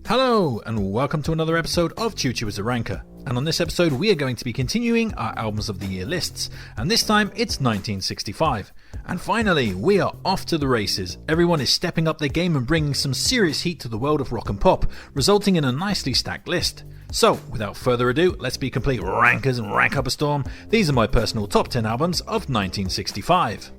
Hello, and welcome to another episode of Chuchu as a Ranker. And on this episode, we are going to be continuing our Albums of the Year lists, and this time it's 1965. And finally, we are off to the races. Everyone is stepping up their game and bringing some serious heat to the world of rock and pop, resulting in a nicely stacked list. So, without further ado, let's be complete rankers and rank up a storm. These are my personal top 10 albums of 1965.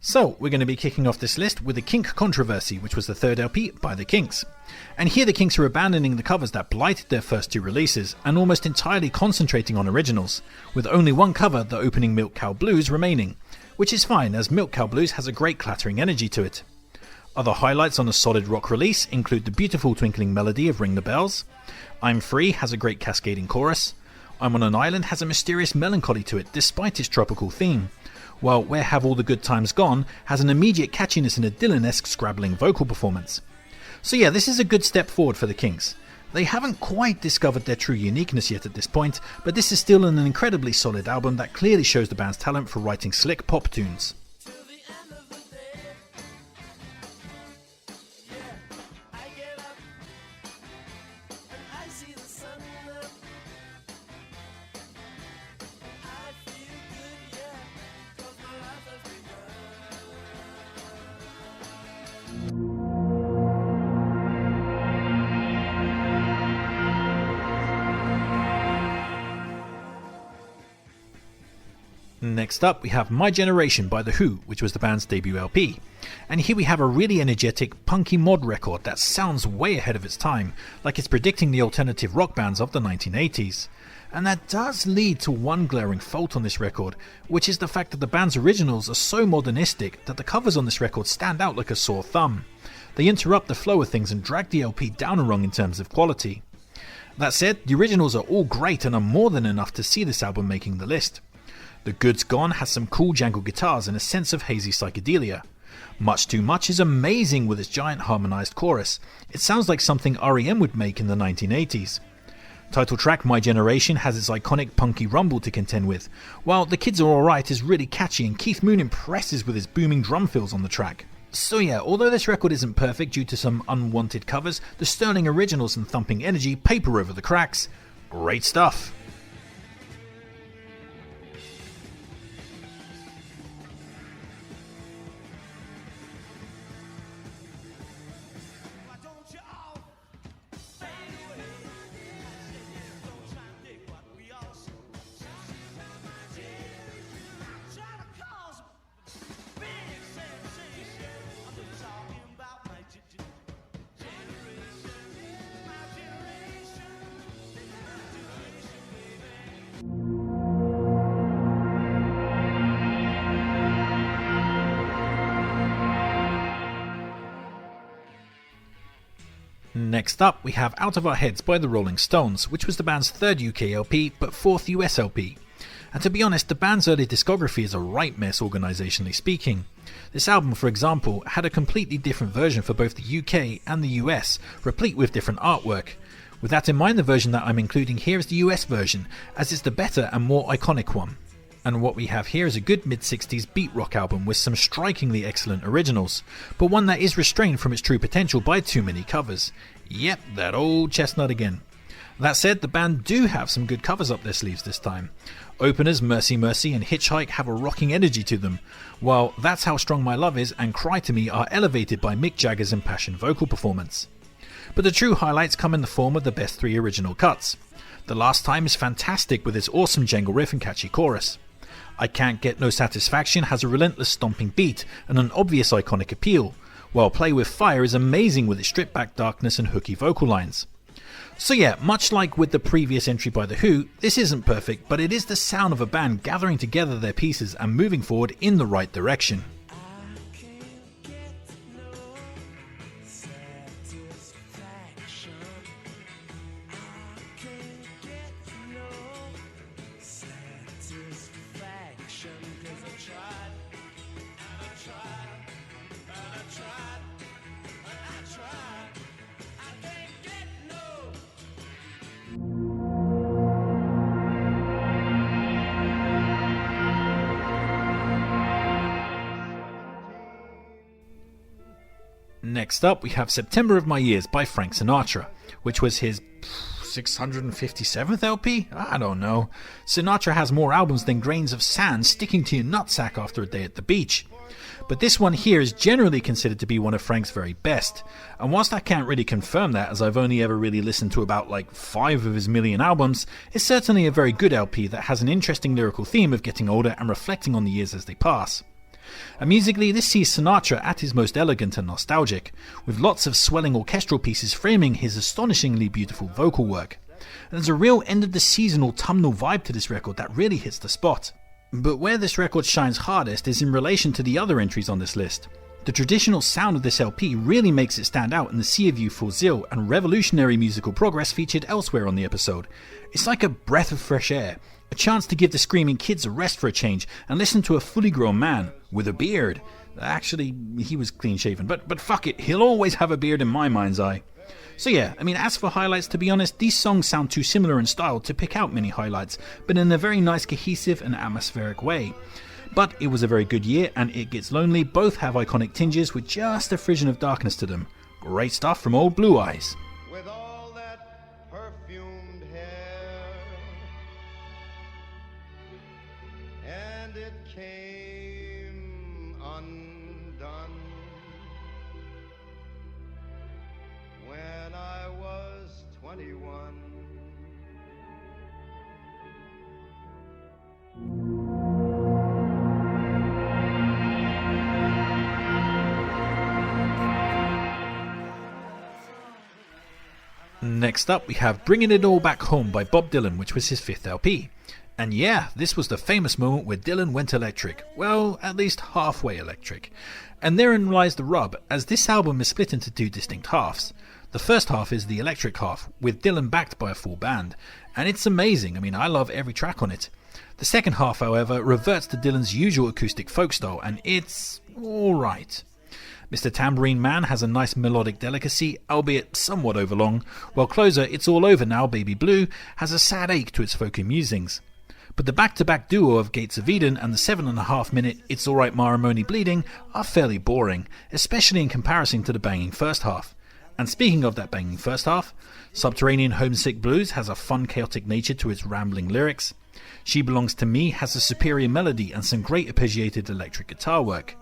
So, we're going to be kicking off this list with the Kink Controversy, which was the third LP by the Kinks. And here the Kinks are abandoning the covers that blighted their first two releases, and almost entirely concentrating on originals, with only one cover, the opening Milk Cow Blues, remaining, which is fine as Milk Cow Blues has a great clattering energy to it. Other highlights on a solid rock release include the beautiful twinkling melody of Ring the Bells, I'm Free has a great cascading chorus, I'm on an Island has a mysterious melancholy to it despite its tropical theme, while Where Have All the Good Times Gone has an immediate catchiness and a Dylan-esque scrabbling vocal performance. So yeah, this is a good step forward for the Kinks. They haven't quite discovered their true uniqueness yet at this point, but this is still an incredibly solid album that clearly shows the band's talent for writing slick pop tunes. Next up, we have My Generation by The Who, which was the band's debut LP. And here we have a really energetic, punky mod record that sounds way ahead of its time, like it's predicting the alternative rock bands of the 1980s. And that does lead to one glaring fault on this record, which is the fact that the band's originals are so modernistic that the covers on this record stand out like a sore thumb. They interrupt the flow of things and drag the LP down a rung in terms of quality. That said, the originals are all great and are more than enough to see this album making the list. The Good's Gone has some cool jangle guitars and a sense of hazy psychedelia. Much Too Much is amazing with its giant harmonized chorus. It sounds like something R.E.M. would make in the 1980s. Title track My Generation has its iconic punky rumble to contend with, while The Kids Are Alright is really catchy and Keith Moon impresses with his booming drum fills on the track. So yeah, although this record isn't perfect due to some unwanted covers, the sterling originals and thumping energy paper over the cracks. Great stuff. Next up, we have Out of Our Heads by the Rolling Stones, which was the band's third UK LP, but fourth US LP. And to be honest, the band's early discography is a right mess organisationally speaking. This album, for example, had a completely different version for both the UK and the US, replete with different artwork. With that in mind, the version that I'm including here is the US version, as it's the better and more iconic one. And what we have here is a good mid-60s beat rock album with some strikingly excellent originals, but one that is restrained from its true potential by too many covers. Yep, that old chestnut again. That said, the band do have some good covers up their sleeves this time. Openers Mercy Mercy and Hitchhike have a rocking energy to them, while That's How Strong My Love Is and Cry To Me are elevated by Mick Jagger's impassioned vocal performance. But the true highlights come in the form of the best three original cuts. The Last Time is fantastic with its awesome jangle riff and catchy chorus. I Can't Get No Satisfaction has a relentless stomping beat and an obvious iconic appeal, while Play With Fire is amazing with its stripped back darkness and hooky vocal lines. So yeah, much like with the previous entry by The Who, this isn't perfect, but it is the sound of a band gathering together their pieces and moving forward in the right direction. Next up, we have September of My Years by Frank Sinatra, which was his 657th LP? I don't know. Sinatra has more albums than grains of sand sticking to your nutsack after a day at the beach. But this one here is generally considered to be one of Frank's very best. And whilst I can't really confirm that, as I've only ever really listened to about 5 of his million albums, it's certainly a very good LP that has an interesting lyrical theme of getting older and reflecting on the years as they pass. And musically, this sees Sinatra at his most elegant and nostalgic, with lots of swelling orchestral pieces framing his astonishingly beautiful vocal work. And there's a real end-of-the-season autumnal vibe to this record that really hits the spot. But where this record shines hardest is in relation to the other entries on this list. The traditional sound of this LP really makes it stand out in the sea of youthful zeal and revolutionary musical progress featured elsewhere on the episode. It's like a breath of fresh air, a chance to give the screaming kids a rest for a change and listen to a fully grown man with a beard. Actually, he was clean shaven, but fuck it, he'll always have a beard in my mind's eye. So yeah, as for highlights, to be honest, these songs sound too similar in style to pick out many highlights, but in a very nice, cohesive and atmospheric way. But it was a very good year, and It Gets Lonely both have iconic tinges with just a frisson of darkness to them. Great stuff from old Blue Eyes. With all that perfumed hair, and it came undone when I was 21. Next up, we have Bringing It All Back Home by Bob Dylan, which was his 5th LP. And yeah, this was the famous moment where Dylan went electric. Well, at least halfway electric. And therein lies the rub, as this album is split into 2 distinct halves. The first half is the electric half, with Dylan backed by a full band. And it's amazing, I love every track on it. The second half, however, reverts to Dylan's usual acoustic folk style, and it's alright. Mr. Tambourine Man has a nice melodic delicacy, albeit somewhat overlong, while closer It's All Over Now, Baby Blue has a sad ache to its folky musings. But the back-to-back duo of Gates of Eden and the 7.5-minute It's Alright Marimony Bleeding are fairly boring, especially in comparison to the banging first half. And speaking of that banging first half, Subterranean Homesick Blues has a fun, chaotic nature to its rambling lyrics. She Belongs to Me has a superior melody and some great arpeggiated electric guitar work.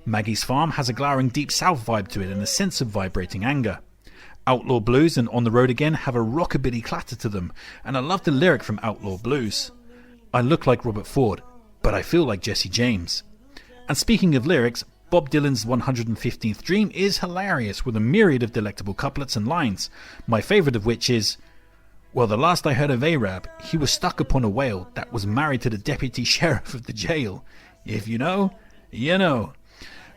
Maggie's Farm has a glowering deep south vibe to it and a sense of vibrating anger. Outlaw Blues and On the Road Again have a rockabilly clatter to them, and I love the lyric from Outlaw Blues. I look like Robert Ford, but I feel like Jesse James. And speaking of lyrics, Bob Dylan's 115th Dream is hilarious with a myriad of delectable couplets and lines, my favourite of which is, well, the last I heard of Arab, he was stuck upon a whale that was married to the deputy sheriff of the jail. If you know, you know.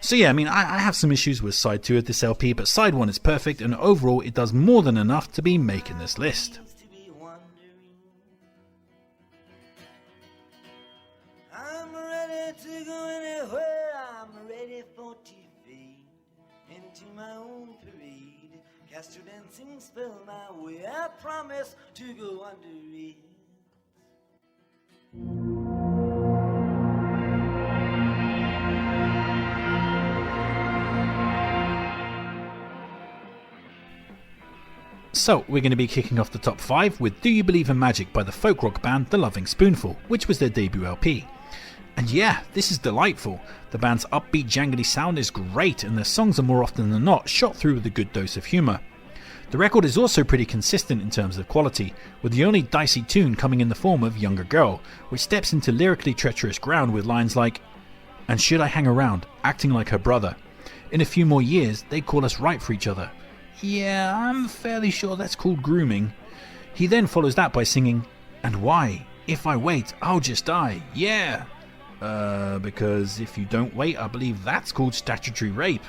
So yeah, I have some issues with side 2 of this LP, but side 1 is perfect, and overall it does more than enough to be making this list. I'm ready to go anywhere, I'm ready for TV, into my own parade, cast your dancing spell my way, I promise to go under it. So, we're going to be kicking off the top 5 with Do You Believe in Magic by the folk rock band The Loving Spoonful, which was their debut LP. And yeah, this is delightful. The band's upbeat, jangly sound is great, and their songs are more often than not shot through with a good dose of humour. The record is also pretty consistent in terms of quality, with the only dicey tune coming in the form of Younger Girl, which steps into lyrically treacherous ground with lines like, "And should I hang around, acting like her brother? In a few more years, they'd call us right for each other. Yeah, I'm fairly sure that's called grooming." He then follows that by singing, "And why? If I wait, I'll just die. Yeah. Because if you don't wait, I believe that's called statutory rape."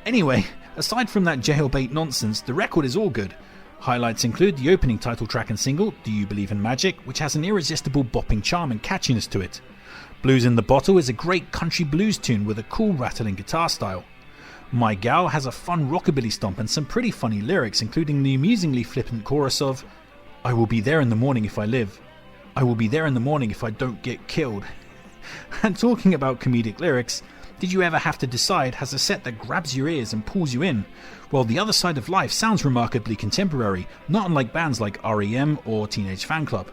Anyway, aside from that jailbait nonsense, the record is all good. Highlights include the opening title track and single, Do You Believe in Magic, which has an irresistible bopping charm and catchiness to it. Blues in the Bottle is a great country blues tune with a cool rattling guitar style. My Gal has a fun rockabilly stomp and some pretty funny lyrics, including the amusingly flippant chorus of, "I will be there in the morning if I live. I will be there in the morning if I don't get killed." And talking about comedic lyrics, Did you ever have to decide has a set that grabs your ears and pulls you in? Well, The Other Side of Life sounds remarkably contemporary, not unlike bands like REM or Teenage Fan Club.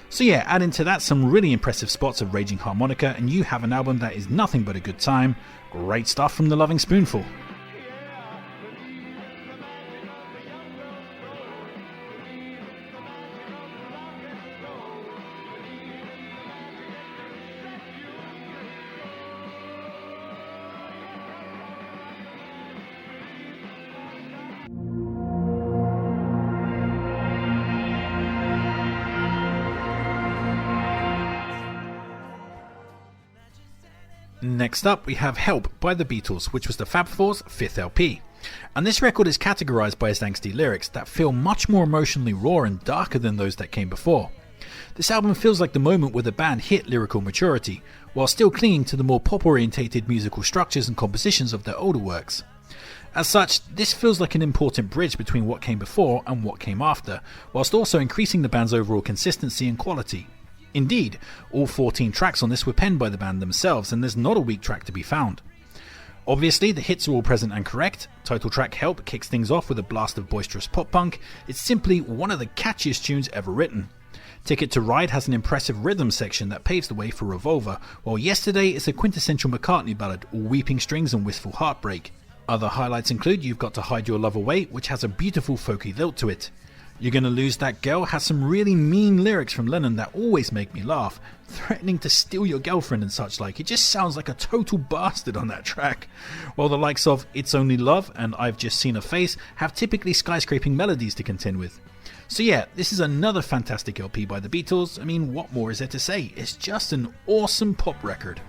So yeah, add into that some really impressive spots of raging harmonica and you have an album that is nothing but a good time. Great stuff from the Loving Spoonful. Next up we have Help by the Beatles, which was the Fab Four's 5th LP. And this record is categorised by its angsty lyrics that feel much more emotionally raw and darker than those that came before. This album feels like the moment where the band hit lyrical maturity, while still clinging to the more pop-orientated musical structures and compositions of their older works. As such, this feels like an important bridge between what came before and what came after, whilst also increasing the band's overall consistency and quality. Indeed, all 14 tracks on this were penned by the band themselves, and there's not a weak track to be found. Obviously, the hits are all present and correct. Title track Help kicks things off with a blast of boisterous pop-punk. It's simply one of the catchiest tunes ever written. Ticket to Ride has an impressive rhythm section that paves the way for Revolver, while Yesterday is a quintessential McCartney ballad, all weeping strings and wistful heartbreak. Other highlights include You've Got to Hide Your Love Away, which has a beautiful folky lilt to it. You're Gonna Lose That Girl has some really mean lyrics from Lennon that always make me laugh, threatening to steal your girlfriend and such like. It just sounds like a total bastard on that track. While the likes of It's Only Love and I've Just Seen a Face have typically skyscraping melodies to contend with. So yeah, this is another fantastic LP by the Beatles. I mean, what more is there to say? It's just an awesome pop record.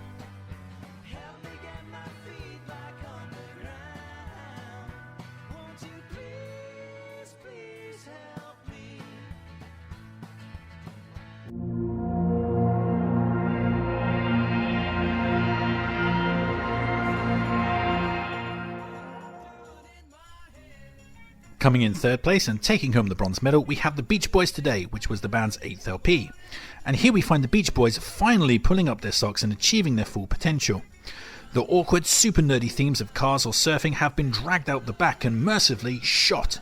Coming in third place and taking home the bronze medal, we have the Beach Boys Today, which was the band's 8th LP. And here we find the Beach Boys finally pulling up their socks and achieving their full potential. The awkward, super nerdy themes of cars or surfing have been dragged out the back and mercifully shot.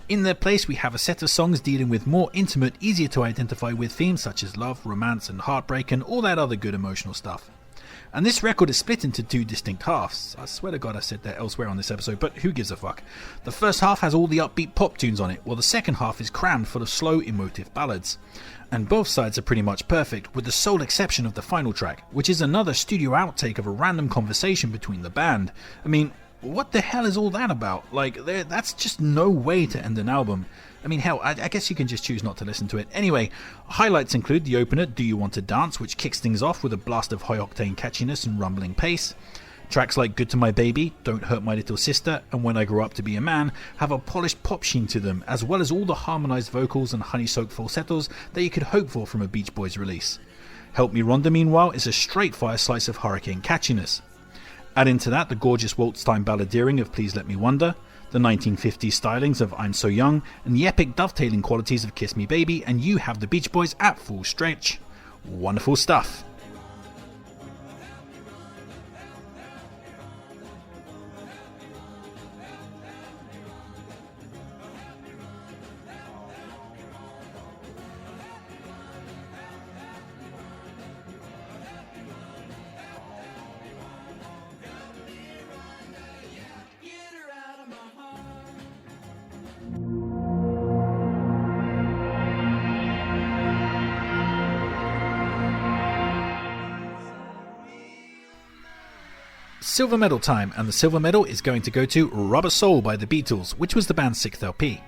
In their place, we have a set of songs dealing with more intimate, easier to identify with themes such as love, romance and heartbreak and all that other good emotional stuff. And this record is split into two distinct halves. I swear to God I said that elsewhere on this episode, but who gives a fuck. The first half has all the upbeat pop tunes on it, while the second half is crammed full of slow, emotive ballads. And both sides are pretty much perfect, with the sole exception of the final track, which is another studio outtake of a random conversation between the band. I mean, what the hell is all that about? Like, that's just no way to end an album. I mean, hell, I guess you can just choose not to listen to it. Anyway, highlights include the opener, Do You Want to Dance, which kicks things off with a blast of high-octane catchiness and rumbling pace. Tracks like Good to My Baby, Don't Hurt My Little Sister, and When I Grow Up to Be a Man have a polished pop sheen to them, as well as all the harmonised vocals and honey-soaked falsettos that you could hope for from a Beach Boys release. Help Me Rhonda, meanwhile, is a straight-fire slice of hurricane catchiness. Add into that the gorgeous waltz-time balladeering of Please Let Me Wonder, the 1950s stylings of I'm So Young, and the epic dovetailing qualities of Kiss Me Baby, and you have the Beach Boys at full stretch. Wonderful stuff. Silver medal time, and the silver medal is going to go to Rubber Soul by the Beatles, which was the band's 6th LP.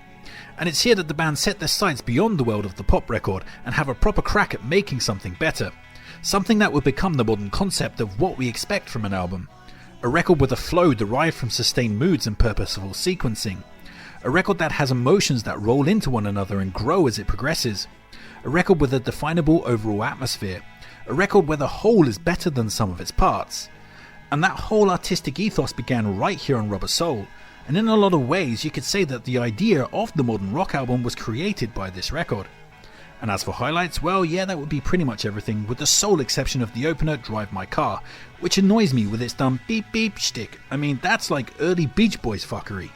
And it's here that the band set their sights beyond the world of the pop record and have a proper crack at making something better. Something that will become the modern concept of what we expect from an album. A record with a flow derived from sustained moods and purposeful sequencing. A record that has emotions that roll into one another and grow as it progresses. A record with a definable overall atmosphere. A record where the whole is better than some of its parts. And that whole artistic ethos began right here on Rubber Soul, and in a lot of ways you could say that the idea of the modern rock album was created by this record. And as for highlights, well yeah, that would be pretty much everything, with the sole exception of the opener, Drive My Car, which annoys me with its dumb beep beep shtick. I mean, that's like early Beach Boys fuckery.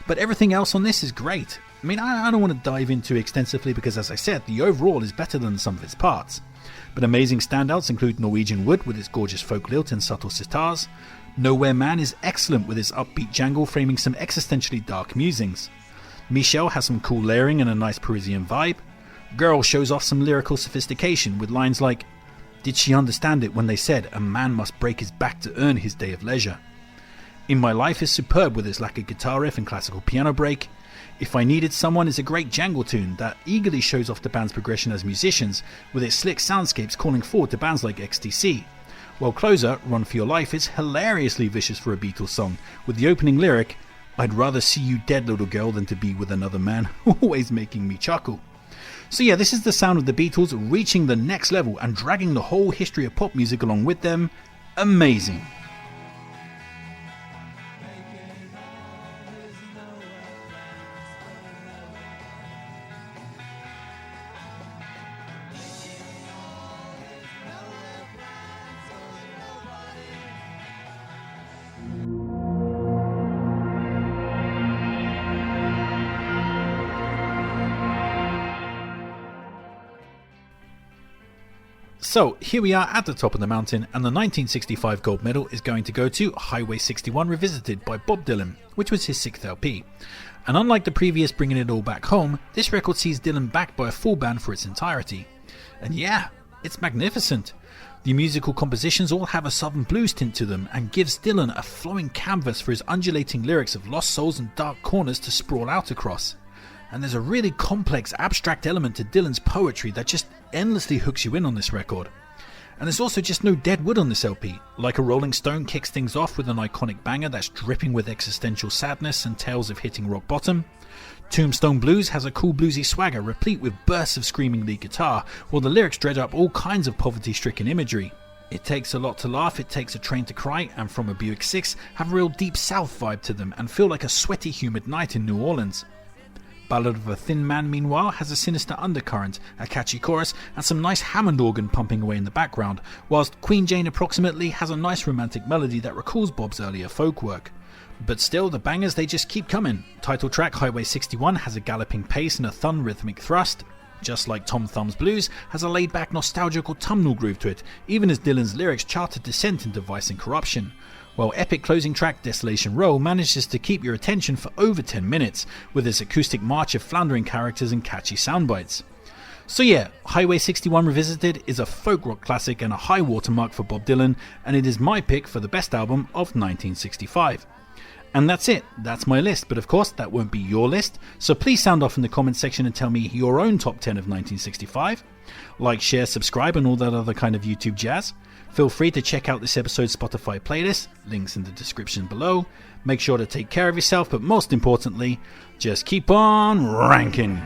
But everything else on this is great. I mean, I don't want to dive into extensively because, as I said, the overall is better than some of its parts. But amazing standouts include Norwegian Wood with its gorgeous folk lilt and subtle sitars. Nowhere Man is excellent with its upbeat jangle framing some existentially dark musings. Michelle has some cool layering and a nice Parisian vibe. Girl shows off some lyrical sophistication with lines like, "Did she understand it when they said a man must break his back to earn his day of leisure?" In My Life is superb with its lacquered guitar riff and classical piano break. If I Needed Someone is a great jangle tune that eagerly shows off the band's progression as musicians, with its slick soundscapes calling forward to bands like XTC. While Closer, Run For Your Life, is hilariously vicious for a Beatles song, with the opening lyric, "I'd rather see you dead, little girl, than to be with another man," always making me chuckle. So yeah, this is the sound of the Beatles reaching the next level and dragging the whole history of pop music along with them. Amazing. So here we are at the top of the mountain, and the 1965 gold medal is going to go to Highway 61 Revisited by Bob Dylan, which was his 6th LP. And unlike the previous Bringing It All Back Home, this record sees Dylan backed by a full band for its entirety. And yeah, it's magnificent. The musical compositions all have a southern blues tint to them and gives Dylan a flowing canvas for his undulating lyrics of lost souls and dark corners to sprawl out across. And there's a really complex, abstract element to Dylan's poetry that just endlessly hooks you in on this record. And there's also just no dead wood on this LP. Like a Rolling Stone kicks things off with an iconic banger that's dripping with existential sadness and tales of hitting rock bottom. Tombstone Blues has a cool bluesy swagger replete with bursts of screaming lead guitar, while the lyrics dredge up all kinds of poverty-stricken imagery. It Takes a Lot to Laugh, It Takes a Train to Cry, and From a Buick 6 have a real deep south vibe to them and feel like a sweaty humid night in New Orleans. Ballad of a Thin Man, meanwhile, has a sinister undercurrent, a catchy chorus, and some nice Hammond organ pumping away in the background, whilst Queen Jane Approximately has a nice romantic melody that recalls Bob's earlier folk work. But still, the bangers, they just keep coming. Title track Highway 61 has a galloping pace and a thun rhythmic thrust. Just like Tom Thumb's Blues, has a laid-back nostalgic autumnal groove to it, even as Dylan's lyrics chart a descent into vice and corruption. While epic closing track Desolation Row manages to keep your attention for over 10 minutes, with its acoustic march of floundering characters and catchy soundbites. So yeah, Highway 61 Revisited is a folk rock classic and a high watermark for Bob Dylan, and it is my pick for the best album of 1965. And that's it, that's my list, but of course that won't be your list, so please sound off in the comments section and tell me your own top 10 of 1965. Like, share, subscribe and all that other kind of YouTube jazz. Feel free to check out this episode's Spotify playlist, links in the description below. Make sure to take care of yourself, but most importantly, just keep on ranking.